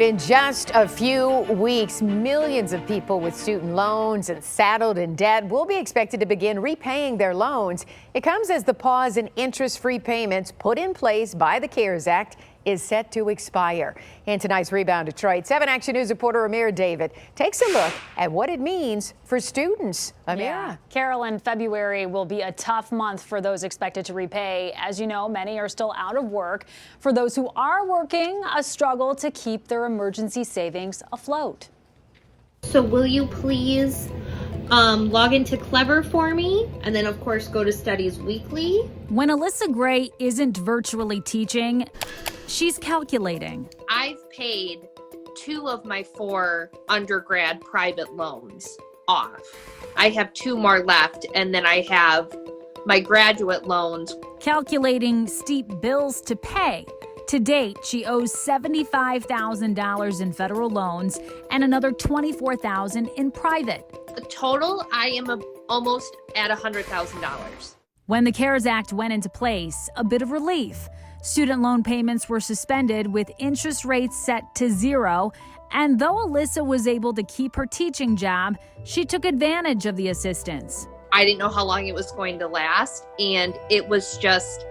In just a few weeks, millions of people with student loans and saddled in debt will be expected to begin repaying their loans. It comes as the pause in interest-free payments put in place by the CARES Act is set to expire. In tonight's Rebound Detroit, 7 Action News reporter Amira David takes a look at what it means for students. Amira. Yeah. Carolyn, February will be a tough month for those expected to repay. As you know, many are still out of work. For those who are working, a struggle to keep their emergency savings afloat. So will you please log into Clever for me, and then of course go to Studies Weekly. When Alyssa Gray isn't virtually teaching, she's calculating. I've paid 2 of my 4 undergrad private loans off. I have 2 more left, and then I have my graduate loans. Calculating steep bills to pay. To date, she owes $75,000 in federal loans and another $24,000 in private. The total, I am almost at $100,000. When the CARES Act went into place, a bit of relief. Student loan payments were suspended with interest rates set to 0. And though Alyssa was able to keep her teaching job, she took advantage of the assistance. I didn't know how long it was going to last, and it was just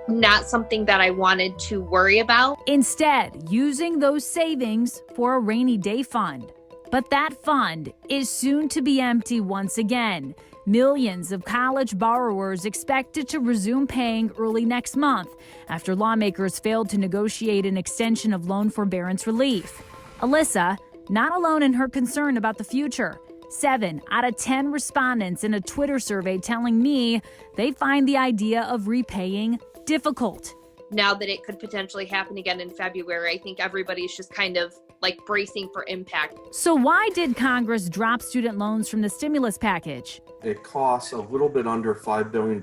not something that I wanted to worry about. Instead, using those savings for a rainy day fund. But that fund is soon to be empty once again. Millions of college borrowers expected to resume paying early next month after lawmakers failed to negotiate an extension of loan forbearance relief. Alyssa, not alone in her concern about the future. 7 out of 10 respondents in a Twitter survey telling me they find the idea of repaying difficult. Now that it could potentially happen again in February, I think everybody's just kind of like bracing for impact. So why did Congress drop student loans from the stimulus package? It costs a little bit under $5 billion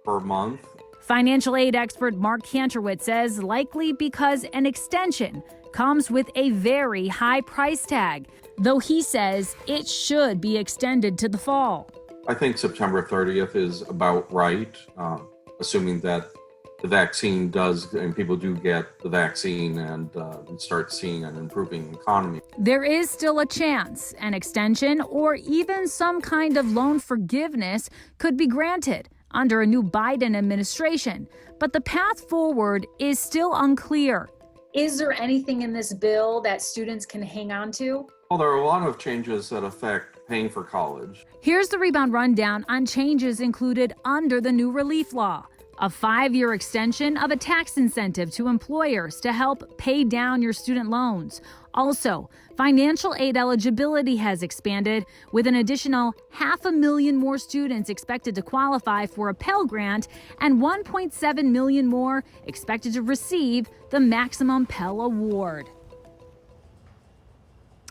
per month. Financial aid expert Mark Kanterwitz says likely because an extension comes with a very high price tag, though he says it should be extended to the fall. I think September 30th is about right, assuming that the vaccine does, and people do get the vaccine and start seeing an improving economy. There is still a chance an extension or even some kind of loan forgiveness could be granted under a new Biden administration, but the path forward is still unclear. Is there anything in this bill that students can hang on to? Well, there are a lot of changes that affect paying for college. Here's the Rebound rundown on changes included under the new relief law. A 5-year extension of a tax incentive to employers to help pay down your student loans. Also, financial aid eligibility has expanded with an additional 500,000 more students expected to qualify for a Pell Grant and 1.7 million more expected to receive the maximum Pell Award.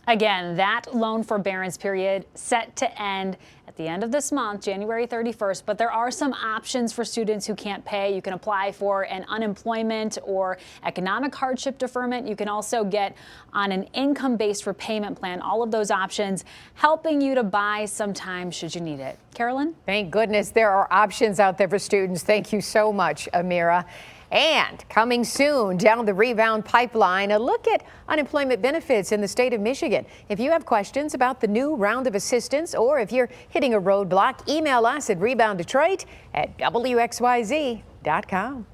Again, that loan forbearance period set to end at the end of this month, January 31st, but there are some options for students who can't pay. You can apply for an unemployment or economic hardship deferment. You can also get on an income-based repayment plan. All of those options helping you to buy some time should you need it. Carolyn? Thank goodness there are options out there for students. Thank you so much, Amira. And coming soon down the Rebound pipeline, a look at unemployment benefits in the state of Michigan. If you have questions about the new round of assistance or if you're hitting a roadblock, email us at rebounddetroit@WXYZ.com.